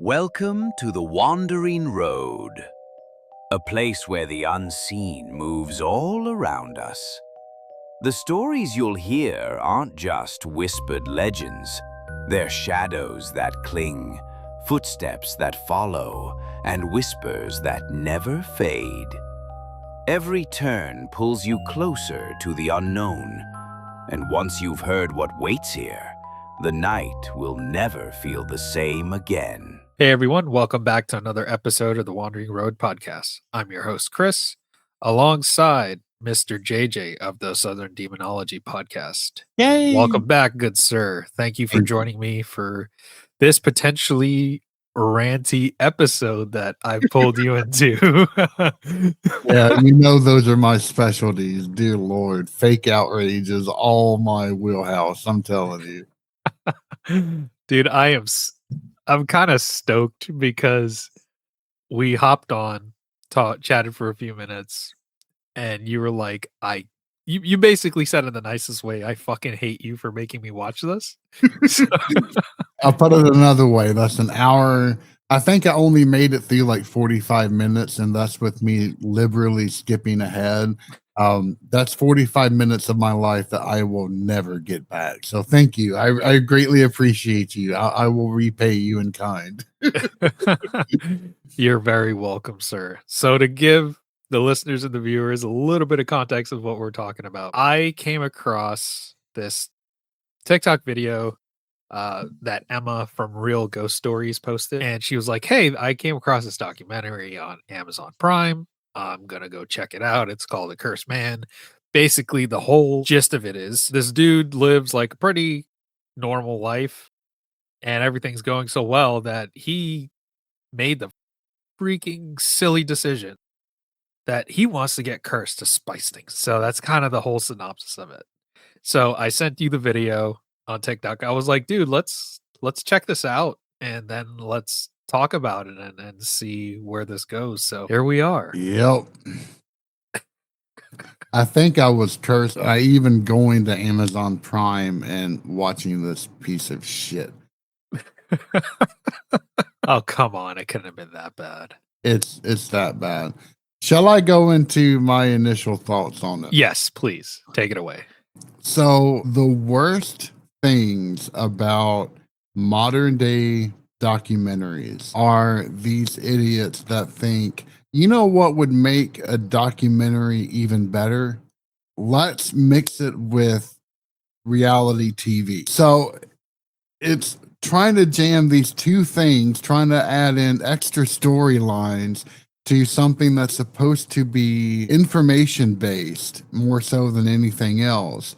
Welcome to the Wandering Road, a place where the unseen moves all around us. The stories you'll hear aren't just whispered legends. They're shadows that cling, footsteps that follow, and whispers that never fade. Every turn pulls you closer to the unknown, and once you've heard what waits here, the night will never feel the same again. Hey everyone, welcome back to another episode of the Wandering Road podcast. I'm your host, Chris, alongside Mr. JJ of the Southern Demonology podcast. Yay! Welcome back, good sir. Thank you for joining me for this potentially ranty episode that I've pulled you into. Yeah, you know those are my specialties. Dear Lord, fake outrage is all my wheelhouse. I'm telling you. Dude, I'm kind of stoked because we hopped on, chatted for a few minutes, and you were like, you basically said in the nicest way, I fucking hate you for making me watch this. So, I'll put it another way. That's an hour. I think I only made it through like 45 minutes, and that's with me liberally skipping ahead. That's 45 minutes of my life that I will never get back. So thank you. I greatly appreciate you. I will repay you in kind. you're very welcome, sir. So to give the listeners and the viewers a little bit of context of what we're talking about, I came across this TikTok video that Emma from Real Ghost Stories posted, and she was like, hey, I came across this documentary on Amazon Prime. I'm gonna go check it out. It's called The Cursed Man. Basically, the whole gist of it is this dude lives like a pretty normal life, and everything's going so well that he made the freaking silly decision that he wants to get cursed to spice things. So that's kind of the whole synopsis of it. So I sent you the video on TikTok. I was like, dude, let's check this out and then let's talk about it and see where this goes. So here we are. Yep. I think I was cursed. I even going to Amazon Prime and watching this piece of shit. Oh, come on. It couldn't have been that bad. It's that bad. Shall I go into my initial thoughts on it? Yes, please. Take it away. So the worst things about modern day documentaries are these idiots that think, you know what would make a documentary even better? Let's mix it with reality TV. So it's trying to jam these two things, trying to add in extra storylines to something that's supposed to be information based more so than anything else.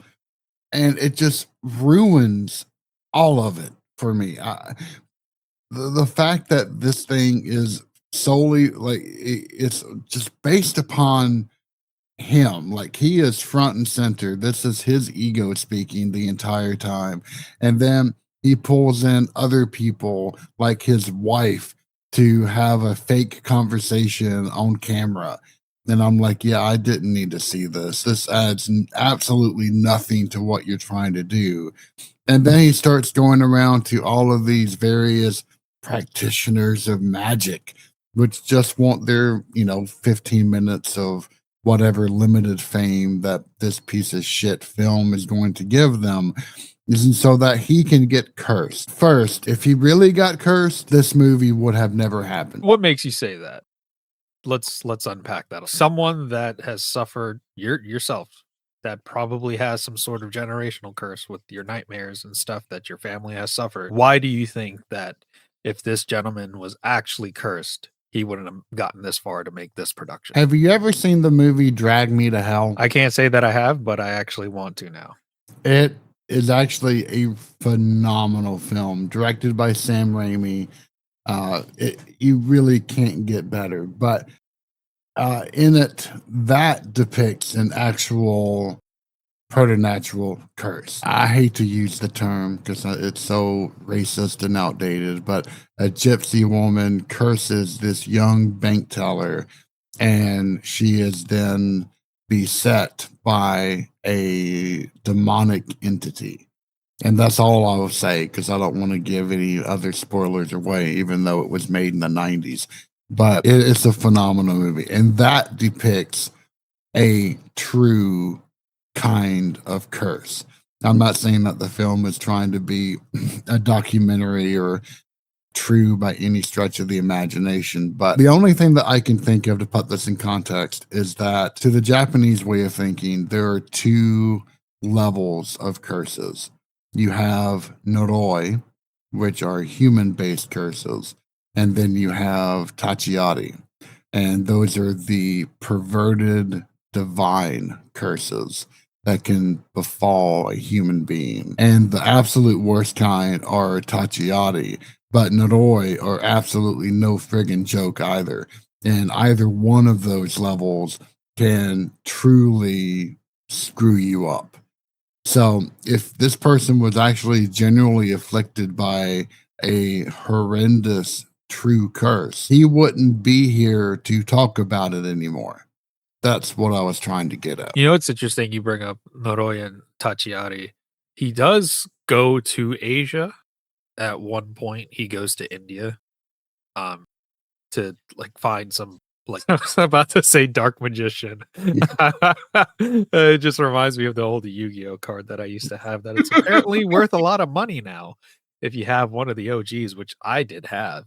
And it just ruins all of it for me. The fact that this thing is solely like it's just based upon him, like he is front and center. This is his ego speaking the entire time, and then he pulls in other people like his wife to have a fake conversation on camera. And I'm like, yeah, I didn't need to see this. This adds absolutely nothing to what you're trying to do. And then he starts going around to all of these various practitioners of magic, which just want their, 15 minutes of whatever limited fame that this piece of shit film is going to give them. Isn't so that he can get cursed. First, if he really got cursed, this movie would have never happened. What makes you say that? Let's unpack that. Someone that has suffered yourself, that probably has some sort of generational curse with your nightmares and stuff that your family has suffered. Why do you think that if this gentleman was actually cursed, he wouldn't have gotten this far to make this production? Have you ever seen the movie Drag Me to Hell? I can't say that I have, but I actually want to now. It is actually a phenomenal film directed by Sam Raimi. You really can't get better, but in it, that depicts an actual preternatural curse. I hate to use the term because it's so racist and outdated, but a gypsy woman curses this young bank teller, and she is then beset by a demonic entity. And that's all I will say because I don't want to give any other spoilers away, even though it was made in the 90s. But it's a phenomenal movie. And that depicts a true kind of curse. I'm not saying that the film is trying to be a documentary or true by any stretch of the imagination, but the only thing that I can think of to put this in context is that to the Japanese way of thinking, there are two levels of curses. You have Noroi, which are human-based curses, and then you have Tachiari, and those are the perverted divine curses that can befall a human being. And the absolute worst kind are Tachiari, but Noroi are absolutely no friggin' joke either. And either one of those levels can truly screw you up. So if this person was actually genuinely afflicted by a horrendous true curse, he wouldn't be here to talk about it anymore. That's what I was trying to get at. You know, it's interesting you bring up Noroi and Tachiari. He does go to Asia. At one point, he goes to India, to like find some like I was about to say dark magician. It just reminds me of the old Yu-Gi-Oh card that I used to have. That it's apparently worth a lot of money now if you have one of the OGs, which I did have.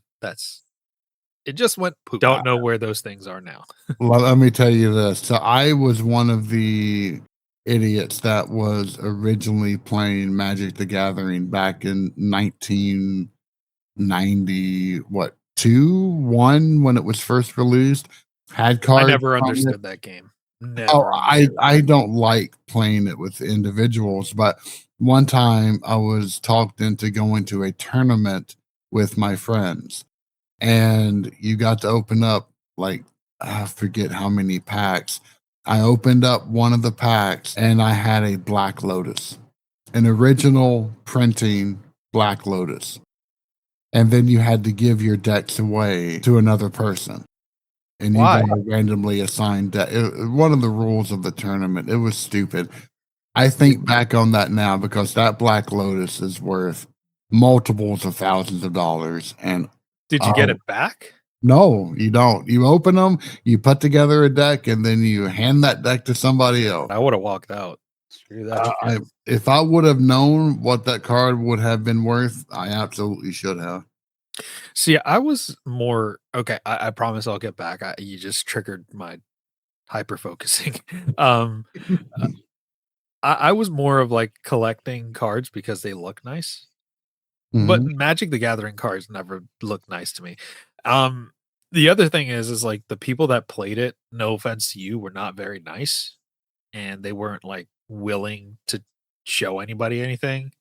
It just went poop. Don't know where those things are now. Well, let me tell you this. So I was one of the idiots that was originally playing Magic the Gathering back in 1990, what, 1 when it was first released. Had cards. I never on it. understood that game. Never Oh, understood that. I don't like playing it with individuals, but one time I was talked into going to a tournament with my friends, and you got to open up like I forget how many packs. I opened up one of the packs and I had a Black Lotus, an original printing Black Lotus. And then you had to give your decks away to another person. And you Why? got a randomly assigned deck. One of the rules of the tournament. It was stupid. I think back on that now because that Black Lotus is worth multiples of thousands of dollars. And Did you get it back? no, you don't. You open them, you put together a deck, and then you hand that deck to somebody else. I would have walked out. Screw that shit. If I would have known what that card would have been worth, I absolutely should have. See, I was more okay. I promise I'll get back. You just triggered my hyper focusing. I was more of like collecting cards because they look nice. But Mhm. Magic the Gathering cards never looked nice to me. The other thing is like the people that played it, no offense to you, were not very nice, and they weren't like willing to show anybody anything.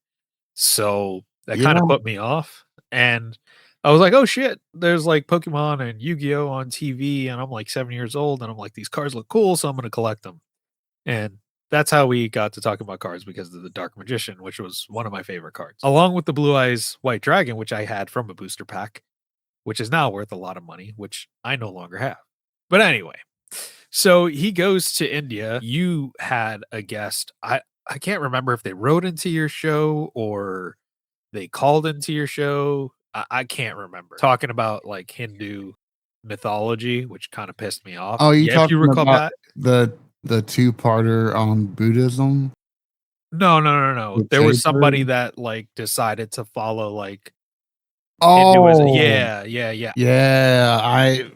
So that kind Yeah. of put me off. And I was like, oh shit, there's like Pokemon and Yu-Gi-Oh on TV, and I'm like 7 years old, and I'm like, these cards look cool, so I'm gonna collect them. And that's how we got to talking about cards because of the Dark Magician, which was one of my favorite cards. Along with the Blue Eyes White Dragon, which I had from a booster pack, which is now worth a lot of money, which I no longer have. But anyway, so he goes to India. You had a guest. I can't remember if they wrote into your show or they called into your show. I can't remember. Talking about like Hindu mythology, which kind of pissed me off. Oh, you Yeah, if talking you recall about that? the two-parter on Buddhism? No. With There was Jade somebody Bird? that like decided to follow like Hinduism. Oh, Yeah. yeah. I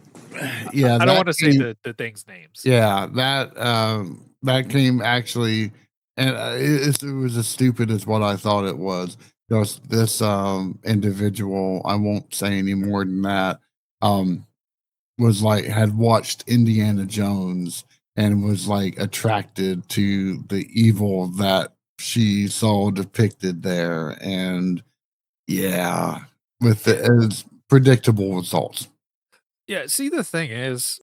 don't That want to say came, the thing's names. yeah, that came actually, and it was as stupid as what I thought it was. This individual, I won't say any more than that, um, was like had watched Indiana Jones and was like attracted to the evil that she saw depicted there, and yeah, with the as predictable results. Yeah, see, the thing is,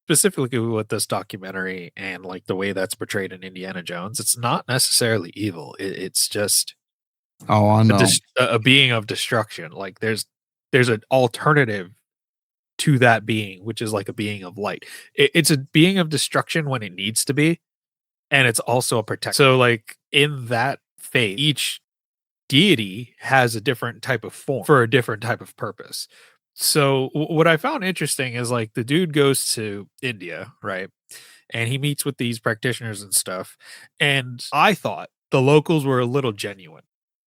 specifically with this documentary and like the way that's portrayed in Indiana Jones, it's not necessarily evil. It's just Oh, I know. a being of destruction. Like there's an alternative to that being, which is like a being of light. It's a being of destruction when it needs to be, and it's also a protect. So like in that fate, each deity has a different type of form for a different type of purpose. So what I found interesting is like the dude goes to India, right? And he meets with these practitioners and stuff. And I thought the locals were a little genuine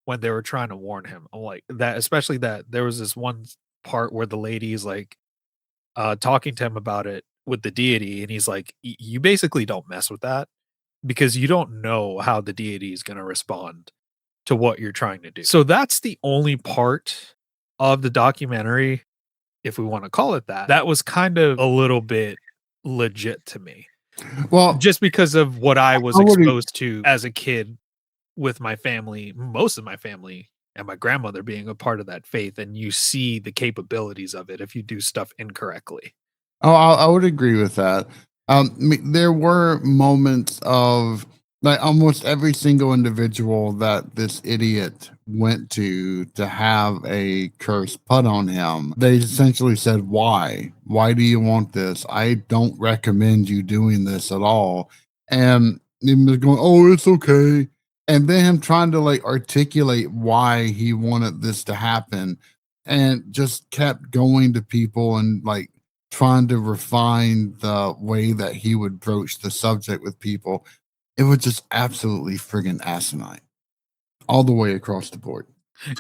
when they were trying to warn him. I'm like that, especially that there was this one part where the lady is like talking to him about it with the deity, and he's like, You basically don't mess with that because you don't know how the deity is going to respond to what you're trying to do. So that's the only part of the documentary, if we want to call it that, that was kind of a little bit legit to me. Well, Just because of what I was I would- exposed to as a kid with my family, most of my family and my grandmother being a part of that faith, and you see the capabilities of it if you do stuff incorrectly. Oh, I would agree with that. There were moments of like almost every single individual that this idiot went to have a curse put on him. They essentially said, "Why? Why do you want this? I don't recommend you doing this at all." And he was going, "Oh, it's okay." And then him trying to like articulate why he wanted this to happen, and just kept going to people and like trying to refine the way that he would broach the subject with people. It was just absolutely friggin' asinine all the way across the board.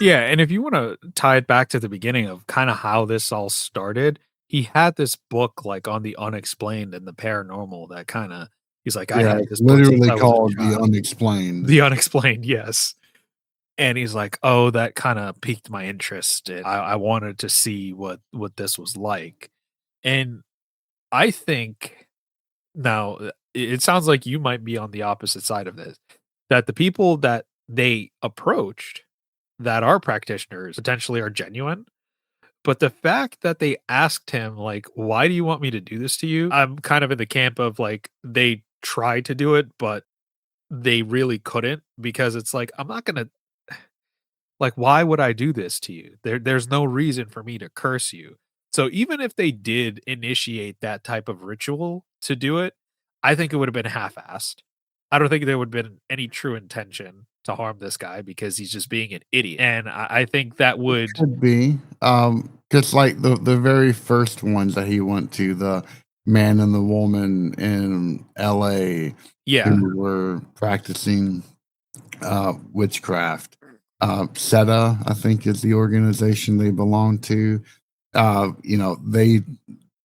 Yeah, and if you want to tie it back to the beginning of kind of how this all started, he had this book like on the unexplained and the paranormal that kind of he's like, I Yeah, had it's this book since literally I was a called The child." Unexplained. The unexplained, yes. And he's like, "Oh, that kind of piqued my interest, and I wanted to see what this was like." And I think now it sounds like you might be on the opposite side of this. That the people that they approached that are practitioners potentially are genuine, but the fact that they asked him like, "Why do you want me to do this to you?" I'm kind of in the camp of like they tried to do it, but they really couldn't because it's like I'm not gonna like, why would I do this to you? There's no reason for me to curse you. So even if they did initiate that type of ritual to do it, I think it would have been half-assed. I don't think there would have been any true intention to harm this guy because he's just being an idiot. And I think that would Could be. Because like the very first ones that he went to, the man and the woman in LA yeah. who were practicing witchcraft. SETA, I think, is the organization they belong to.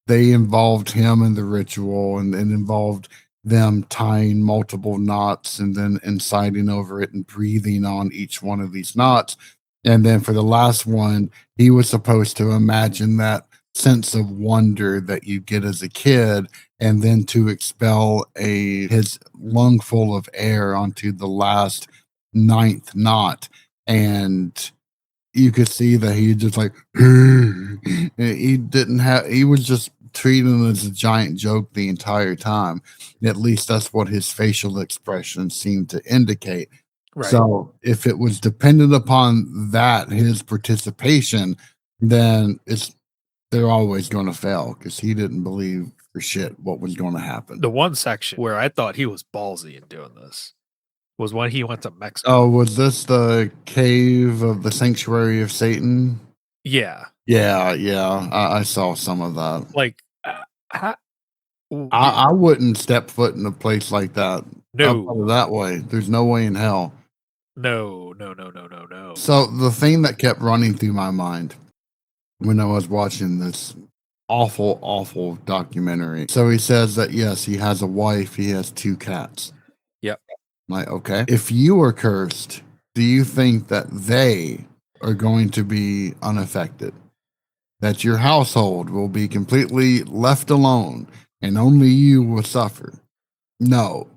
They involved him in the ritual and involved them tying multiple knots and then inciting over it and breathing on each one of these knots. And then for the last one, he was supposed to imagine that sense of wonder that you get as a kid, and then to expel his lung full of air onto the last ninth knot. And you could see that he just like he was just treating it as a giant joke the entire time. At least that's what his facial expression seemed to indicate. Right. So if it was dependent upon that, his participation, then they're always going to fail because he didn't believe for shit what was going to happen. The one section where I thought he was ballsy in doing this was when he went to Mexico. Oh, was this the cave of the sanctuary of Satan? Yeah. Yeah. I saw some of that. Like, I wouldn't step foot in a place like that. No. Up that way. There's no way in hell. No. So the thing that kept running through my mind when I was watching this awful documentary. So he says that yes, he has a wife, he has 2 cats. Yep. Like, okay. If you are cursed, do you think that they are going to be unaffected? That your household will be completely left alone and only you will suffer? No.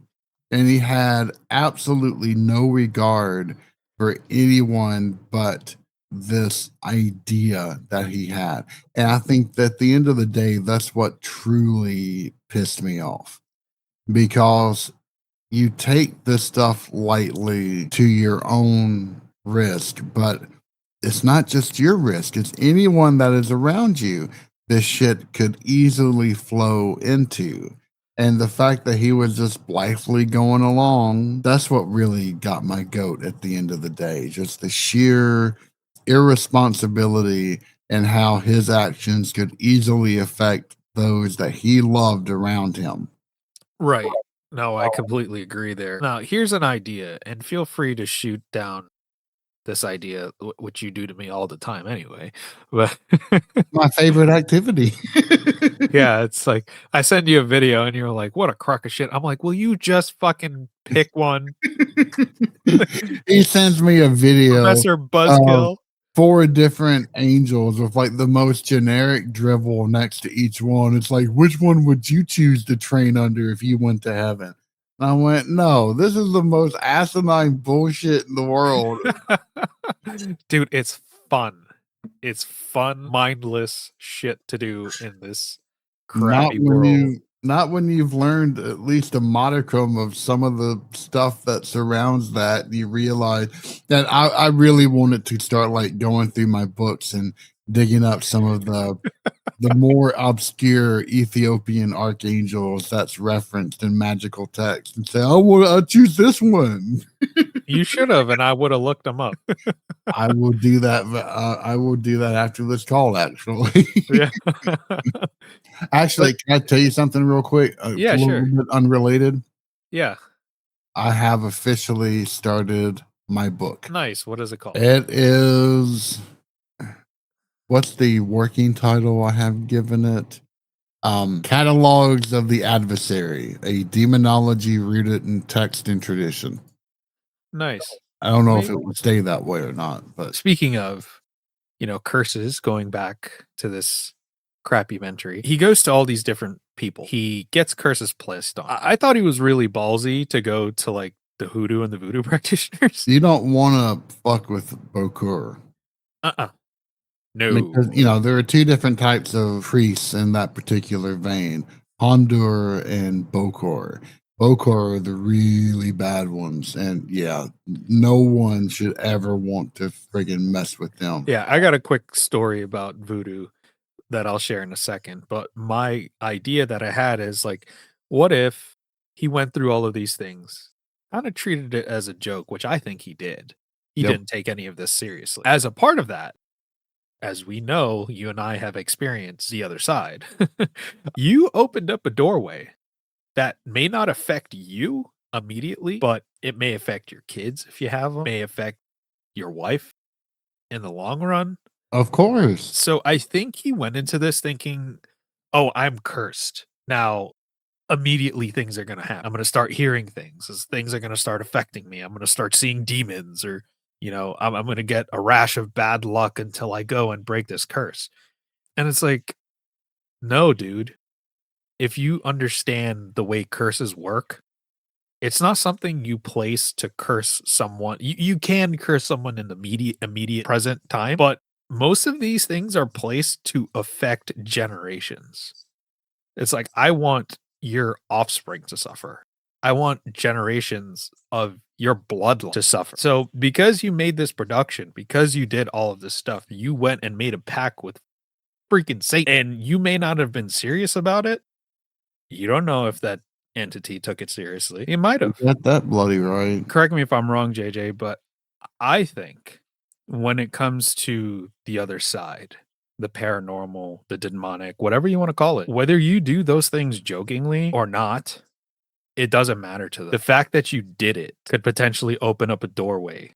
And he had absolutely no regard for anyone but this idea that he had. And I think that at the end of the day, that's what truly pissed me off. Because you take this stuff lightly to your own risk, but it's not just your risk, it's anyone that is around you this shit could easily flow into. And the fact that he was just blithely going along, that's what really got my goat at the end of the day. Just the sheer irresponsibility and how his actions could easily affect those that he loved around him. Right. No, I completely agree there. Now, here's an idea, and feel free to shoot down this idea, which you do to me all the time anyway. But My favorite activity. yeah, it's like I send you a video and you're like, what a crock of shit. I'm like, will you just fucking pick one? He sends me a video Professor of Buzzkill. 4 different angels with like the most generic drivel next to each one. It's like, which one would you choose to train under if you went to heaven? And I went, no, this is the most asinine bullshit in the world. Dude, it's fun. It's fun, mindless shit to do in this crappy world. Not when you've learned at least a modicum of some of the stuff that surrounds that. You realize that I really wanted to start like going through my books and digging up some of the more obscure Ethiopian archangels that's referenced in magical text and say, oh, well, I'll choose this one. You should have, and I would have looked them up. I will do that. I will do that after this call, actually. Yeah. Actually, can I tell you something real quick? Yeah, a sure. little bit unrelated. Yeah. I have officially started my book. Nice. What is it called? It is, what's the working title I have given it? Catalogs of the Adversary, a demonology rooted in text and tradition. Nice. I don't know if it would stay that way or not, but Speaking of, curses, going back to this crappy mentary, he goes to all these different people. He gets curses placed on. I thought he was really ballsy to go to like the hoodoo and the voodoo practitioners. you don't want to fuck with Bokur. No. Because, there are 2 different types of priests in that particular vein, Hondur and Bokor. Bokor are the really bad ones. And yeah, no one should ever want to friggin' mess with them. Yeah, I got a quick story about voodoo that I'll share in a second. But my idea that I had is like, what if he went through all of these things, kind of treated it as a joke, which I think he did. He Yep. didn't take any of this seriously. As a part of that, as we know, you and I have experienced the other side. You opened up a doorway that may not affect you immediately, but it may affect your kids if you have them, may affect your wife in the long run. Of course. So I think he went into this thinking, oh, I'm cursed. Now, immediately things are going to happen. I'm going to start hearing things. Things are going to start affecting me. I'm going to start seeing demons, or, I'm going to get a rash of bad luck until I go and break this curse. And it's like, no, dude. If you understand the way curses work, it's not something you place to curse someone. You can curse someone in the immediate present time, but most of these things are placed to affect generations. It's like, I want your offspring to suffer. I want generations of your bloodline to suffer. So because you made this production, because you did all of this stuff, you went and made a pact with freaking Satan, and you may not have been serious about it. You don't know if that entity took it seriously. He might have. Got that bloody right. Correct me if I'm wrong, JJ, but I think when it comes to the other side, the paranormal, the demonic, whatever you want to call it, whether you do those things jokingly or not, it doesn't matter to them. The fact that you did it could potentially open up a doorway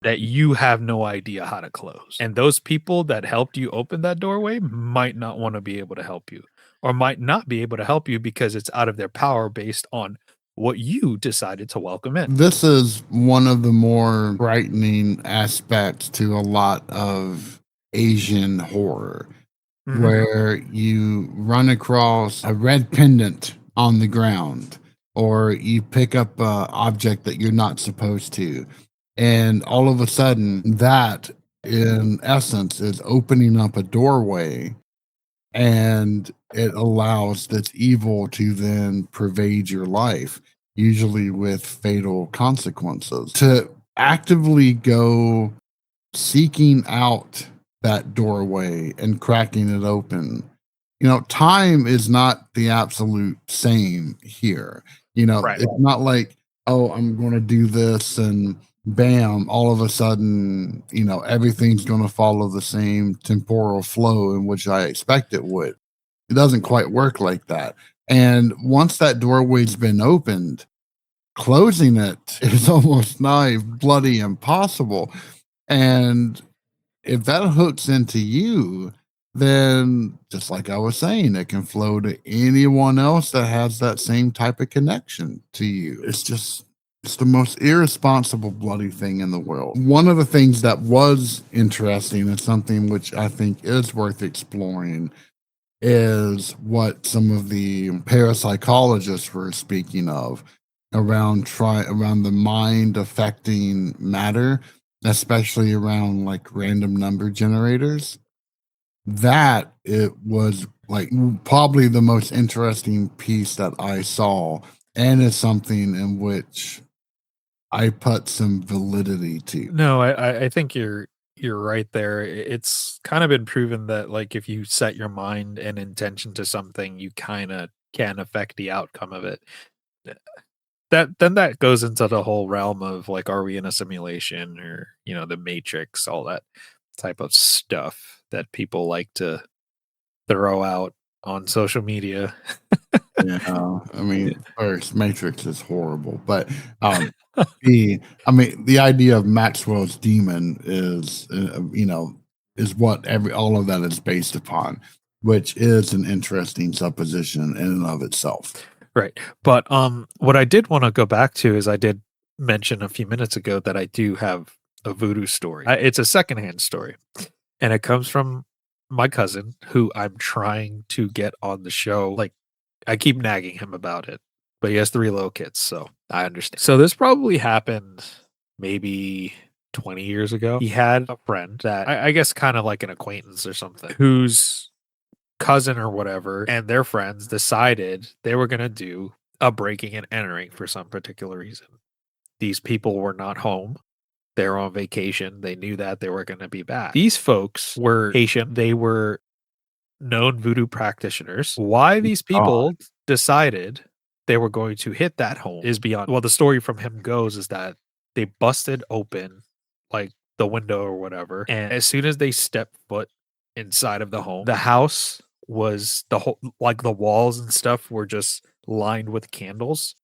that you have no idea how to close. And those people that helped you open that doorway might not want to be able to help you, or might not be able to help you because it's out of their power based on what you decided to welcome in. This is one of the more frightening aspects to a lot of Asian horror, where you run across a red pendant on the ground, or you pick up an object that you're not supposed to. And all of a sudden, that in essence is opening up a doorway, and it allows this evil to then pervade your life, usually with fatal consequences. To actively go seeking out that doorway and cracking it open time is not the absolute same here. Right. It's not like, oh, I'm going to do this and bam, all of a sudden, everything's going to follow the same temporal flow in which I expect it would. It doesn't quite work like that. And once that doorway's been opened, closing it is almost nigh bloody impossible. And if that hooks into you, then just like I was saying, it can flow to anyone else that has that same type of connection to you. It's the most irresponsible bloody thing in the world. One of the things that was interesting and something which I think is worth exploring is what some of the parapsychologists were speaking of around the mind affecting matter, especially around like random number generators. That it was like probably the most interesting piece that I saw, and it's something in which I put some validity to. No, I think you're right there. It's kind of been proven that like if you set your mind and intention to something, you kind of can affect the outcome of it. Uh, that goes into the whole realm of like, are we in a simulation or the Matrix, all that type of stuff that people like to throw out on social media. Yeah, I mean, first Matrix is horrible, but the idea of Maxwell's demon is what all of that is based upon, which is an interesting supposition in and of itself. Right. But what I did want to go back to is I did mention a few minutes ago that I do have a voodoo story. It's a secondhand story, and it comes from my cousin who I'm trying to get on the show. Like I keep nagging him about it, but he has 3 little kids, so I understand. So this probably happened maybe 20 years ago. He had a friend that I guess kind of like an acquaintance or something, whose cousin or whatever and their friends decided they were going to do a breaking and entering for some particular reason. These people were not home. They were on vacation. They knew that they were going to be back. These folks were Haitian. They were known voodoo practitioners. Why these people decided they were going to hit that home is beyond. Well, the story from him goes is that they busted open like the window or whatever, and as soon as they stepped foot inside of the home, the house was the whole like the walls and stuff were just lined with candles.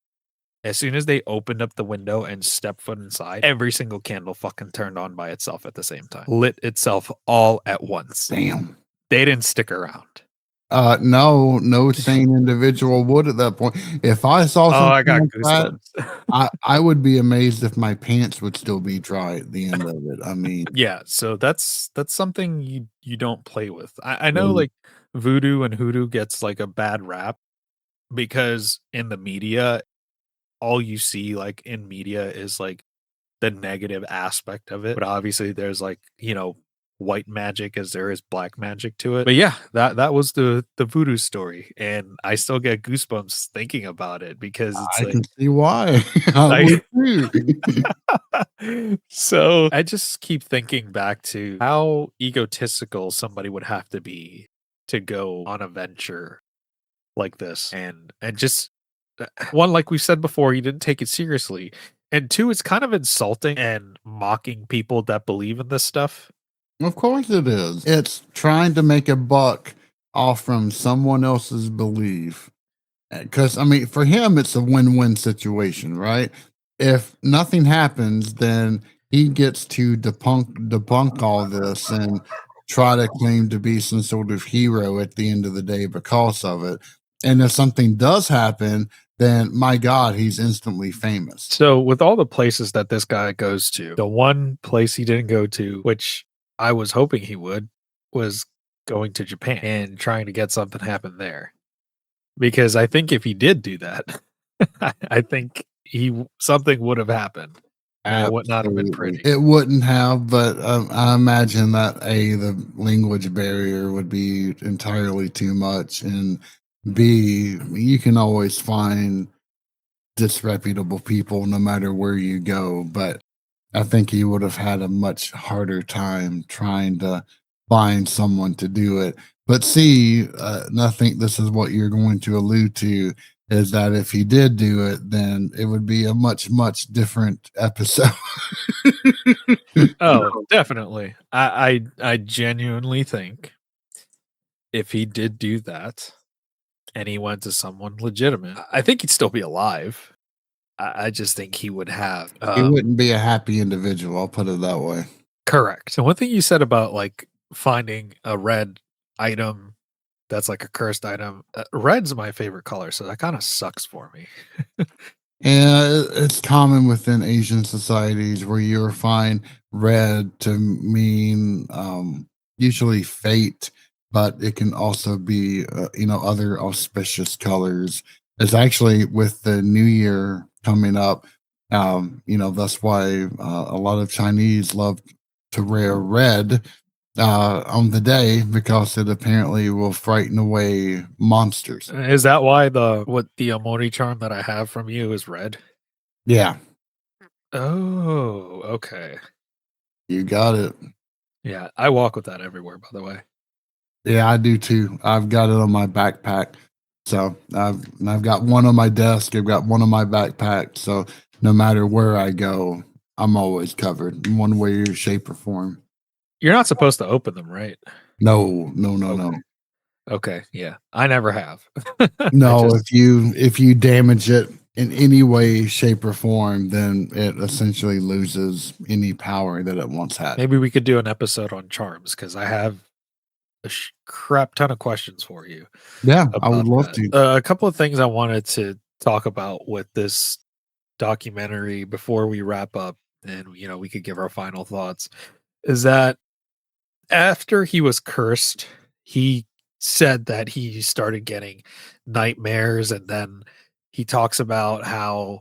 As soon as they opened up the window and stepped foot inside, every single candle fucking turned on by itself at the same time. Lit itself all at once. Damn. They didn't stick around. No sane individual would at that point. If I saw something I got like goosebumps. that, I would be amazed if my pants would still be dry at the end of it. I mean, Yeah, so that's something you don't play with. I know Mm. like voodoo and hoodoo gets like a bad rap because in the media, all you see like in media is like the negative aspect of it. But obviously there's like, white magic as there is black magic to it. But yeah, that was the voodoo story. And I still get goosebumps thinking about it because it's I like can see why. I like would too. so I just keep thinking back to how egotistical somebody would have to be to go on a venture like this and just one, like we said before, he didn't take it seriously, and two, it's kind of insulting and mocking people that believe in this stuff. Of course it is. It's trying to make a buck off from someone else's belief. Because, I mean, for him, it's a win win situation, right? If nothing happens, then he gets to debunk all this and try to claim to be some sort of hero at the end of the day because of it. And if something does happen, then my God, he's instantly famous. So with all the places that this guy goes to, the one place he didn't go to, which I was hoping he would, was going to Japan and trying to get something happen there. Because I think if he did do that, I think something would have happened. And it would not have been Absolutely. pretty. It wouldn't have, but I imagine that the language barrier would be entirely too much, and B, you can always find disreputable people no matter where you go. But I think he would have had a much harder time trying to find someone to do it. But C, and I think this is what you're going to allude to, is that if he did do it, then it would be a much, much different episode. Oh, definitely. I genuinely think if he did do that and he went to someone legitimate, I think he'd still be alive. I just think he would have He wouldn't be a happy individual. I'll put it that way. correct. So one thing you said about like finding a red item that's like a cursed item, red's my favorite color, so that kind of sucks for me. And it's common within Asian societies where you'll find red to mean usually fate, but it can also be, other auspicious colors. It's actually with the new year coming up, that's why a lot of Chinese love to wear red on the day because it apparently will frighten away monsters. Is that why the Omori charm that I have from you is red? Yeah, Oh, okay. you got it. Yeah, I walk with that everywhere, by the way. Yeah, I do too. I've got it on my backpack. So I've got one on my desk. I've got one on my backpack. So no matter where I go, I'm always covered in one way, shape, or form. You're not supposed to open them, right? No. Okay. Okay, yeah. I never have. No, if you damage it in any way, shape, or form, then it essentially loses any power that it once had. Maybe we could do an episode on charms because I have a crap ton of questions for you. Yeah, I would about love that. to. A couple of things I wanted to talk about with this documentary before we wrap up, and we could give our final thoughts. Is that after he was cursed, he said that he started getting nightmares, and then he talks about how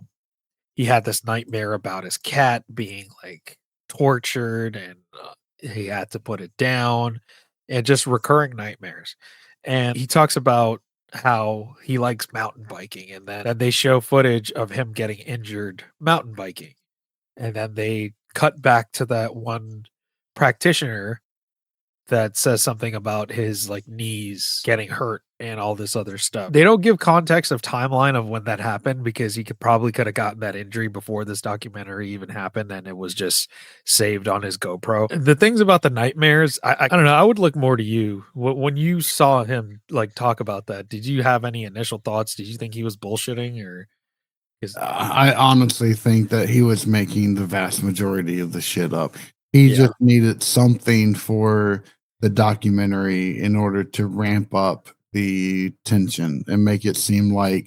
he had this nightmare about his cat being like tortured, and he had to put it down, and just recurring nightmares. And he talks about how he likes mountain biking, and then they show footage of him getting injured mountain biking, and then they cut back to that one practitioner that says something about his like knees getting hurt and all this other stuff. They don't give context of timeline of when that happened because he could have gotten that injury before this documentary even happened, and it was just saved on his GoPro. The things about the nightmares, I don't know. I would look more to you when you saw him like talk about that. Did you have any initial thoughts? Did you think he was bullshitting or? I honestly think that he was making the vast majority of the shit up. He just needed something for the documentary in order to ramp up the tension and make it seem like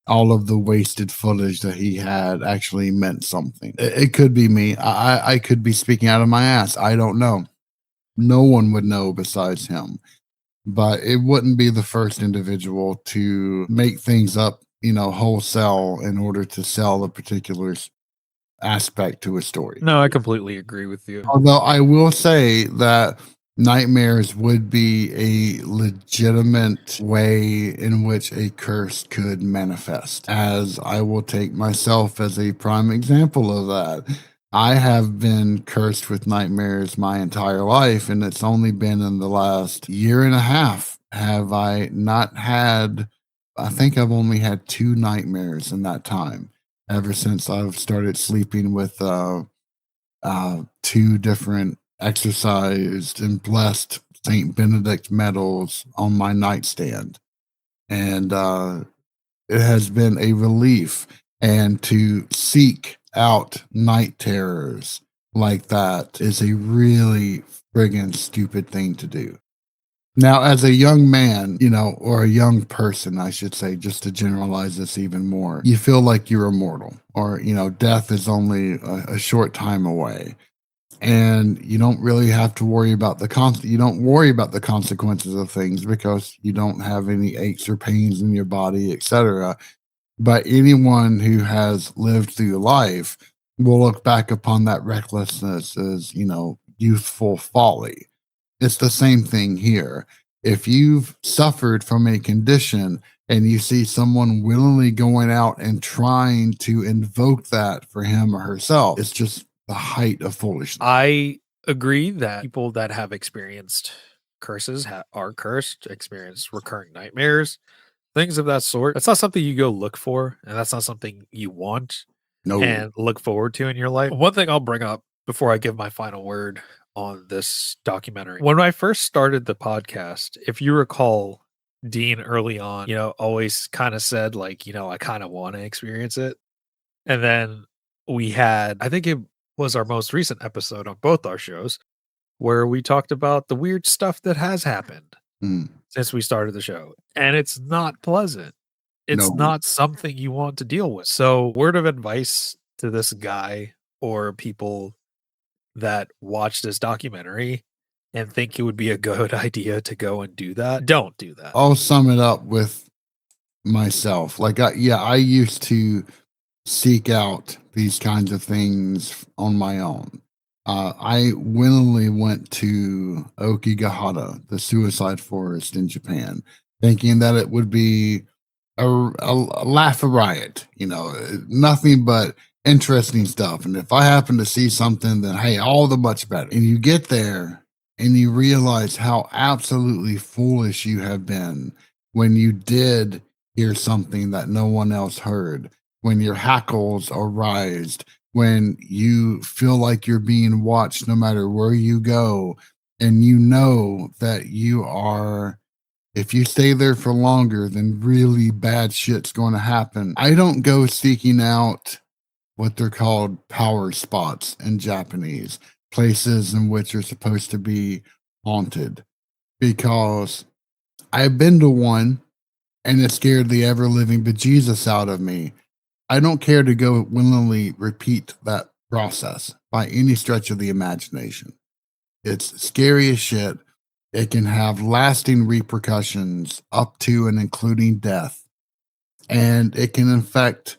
all of the wasted footage that he had actually meant something. It could be me. I could be speaking out of my ass. I don't know. No one would know besides him. But it wouldn't be the first individual to make things up, wholesale in order to sell a particular aspect to a story. No, I completely agree with you. Although I will say that nightmares would be a legitimate way in which a curse could manifest, as I will take myself as a prime example of that. I have been cursed with nightmares my entire life, and it's only been in the last year and a half have I not had, I think I've only had 2 nightmares in that time, ever since I've started sleeping with 2 different exercised and blessed Saint Benedict medals on my nightstand. And it has been a relief. And to seek out night terrors like that is a really friggin' stupid thing to do. Now, as a young man, or a young person, I should say, just to generalize this even more, you feel like you're immortal, or, death is only a short time away. And you don't really have to worry about you don't worry about the consequences of things because you don't have any aches or pains in your body, etc. But anyone who has lived through life will look back upon that recklessness as, youthful folly. It's the same thing here. If you've suffered from a condition and you see someone willingly going out and trying to invoke that for him or herself, it's just the height of foolishness. I agree that people that have experienced are cursed, experience recurring nightmares, things of that sort. That's not something you go look for, and that's not something you want No. and look forward to in your life. One thing I'll bring up before I give my final word on this documentary. When I first started the podcast, if you recall, Dean early on, always kind of said, like, I kind of want to experience it. And then we had, I think it was our most recent episode on both our shows, where we talked about the weird stuff that has happened Mm, since we started the show. And it's not pleasant. It's no. not something you want to deal with. So, word of advice to this guy or people that watch this documentary and think it would be a good idea to go and do that, don't do that. I'll sum it up with myself. Like, I used to seek out these kinds of things on my own. I willingly went to Okigahara, the suicide forest in Japan, thinking that it would be a laugh a riot, nothing but interesting stuff. And if I happen to see something, then hey, all the much better. And you get there and you realize how absolutely foolish you have been when you did hear something that no one else heard, when your hackles are raised, when you feel like you're being watched no matter where you go, and you know that you are, if you stay there for longer, then really bad shit's going to happen. I don't go seeking out what they're called power spots in Japanese, places in which are supposed to be haunted, because I've been to one and it scared the ever living bejesus out of me. I don't care to go willingly repeat that process by any stretch of the imagination. It's scary as shit. It can have lasting repercussions up to and including death. And it can infect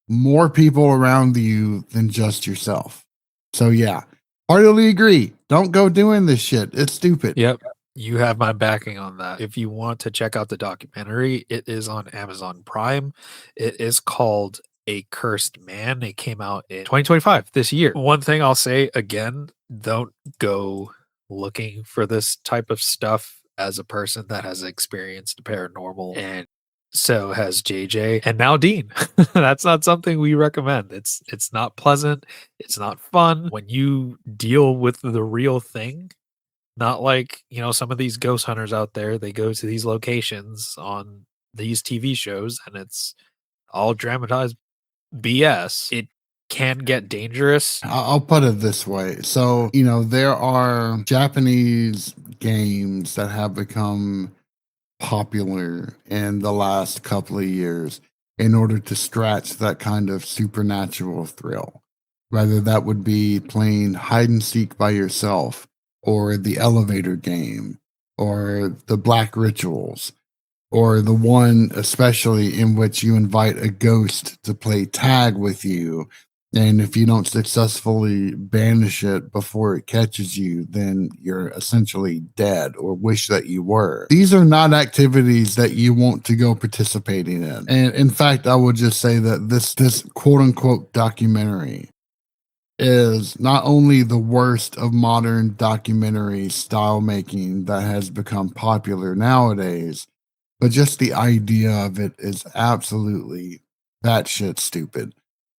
more people around you than just yourself. So, yeah, heartily agree. Don't go doing this shit. It's stupid. Yep. You have my backing on that. If you want to check out the documentary, it is on Amazon Prime. It is called A Cursed Man. It came out in 2025, this year. One thing I'll say again, don't go looking for this type of stuff as a person that has experienced paranormal, and so has JJ and now Dean. That's not something we recommend. It's not pleasant. It's not fun when you deal with the real thing. Not like, some of these ghost hunters out there, they go to these locations on these TV shows and it's all dramatized BS. It can get dangerous. I'll put it this way. So, there are Japanese games that have become popular in the last couple of years in order to scratch that kind of supernatural thrill. Whether that would be playing hide and seek by yourself, or the elevator game, or the black rituals, or the one especially in which you invite a ghost to play tag with you. And if you don't successfully banish it before it catches you, then you're essentially dead or wish that you were. These are not activities that you want to go participating in. And in fact, I would just say that this quote unquote documentary is not only the worst of modern documentary style making that has become popular nowadays, but just the idea of it is absolutely batshit stupid.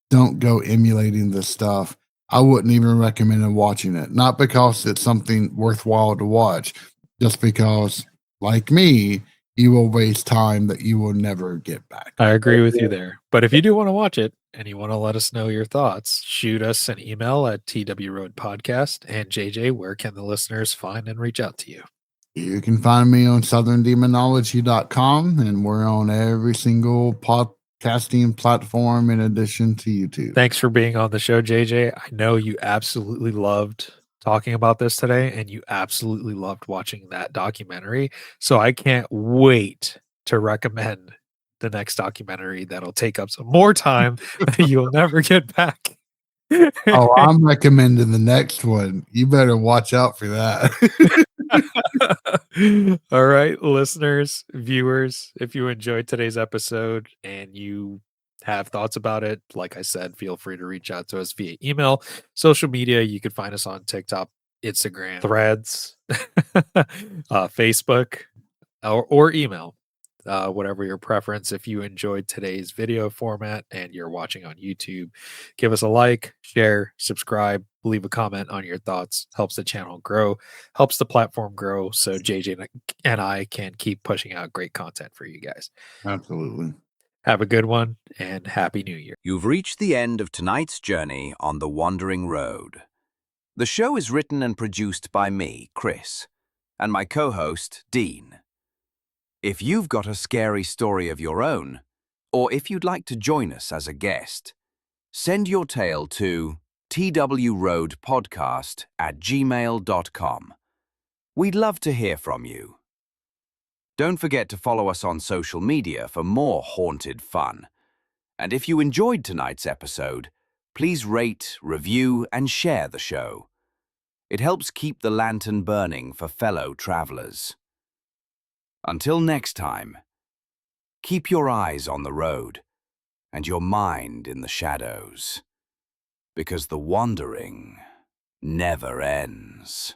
Don't go emulating this stuff. I wouldn't even recommend watching it. Not because it's something worthwhile to watch, just because, like me, you will waste time that you will never get back. I agree with you there. But if you do want to watch it and you want to let us know your thoughts, shoot us an email at twroadpodcast. And JJ, where can the listeners find and reach out to you? You can find me on southerndemonology.com, and we're on every single podcasting platform in addition to YouTube. Thanks for being on the show, JJ. I know you absolutely loved talking about this today, and you absolutely loved watching that documentary. So I can't wait to recommend the next documentary that'll take up some more time that you'll never get back. Oh, I'm recommending the next one. You better watch out for that. All right, listeners, viewers, if you enjoyed today's episode and you have thoughts about it, like I said, feel free to reach out to us via email, social media. You can find us on TikTok, Instagram, Threads, Facebook, or email, whatever your preference. If you enjoyed today's video format and you're watching on YouTube, give us a like, share, subscribe, leave a comment on your thoughts. Helps the channel grow, helps the platform grow, so JJ and I can keep pushing out great content for you guys. Absolutely. Have a good one and Happy New Year. You've reached the end of tonight's journey on the Wandering Road. The show is written and produced by me, Chris, and my co-host, Dean. If you've got a scary story of your own, or if you'd like to join us as a guest, send your tale to twroadpodcast@gmail.com. We'd love to hear from you. Don't forget to follow us on social media for more haunted fun. And if you enjoyed tonight's episode, please rate, review, and share the show. It helps keep the lantern burning for fellow travelers. Until next time, keep your eyes on the road and your mind in the shadows, because the wandering never ends.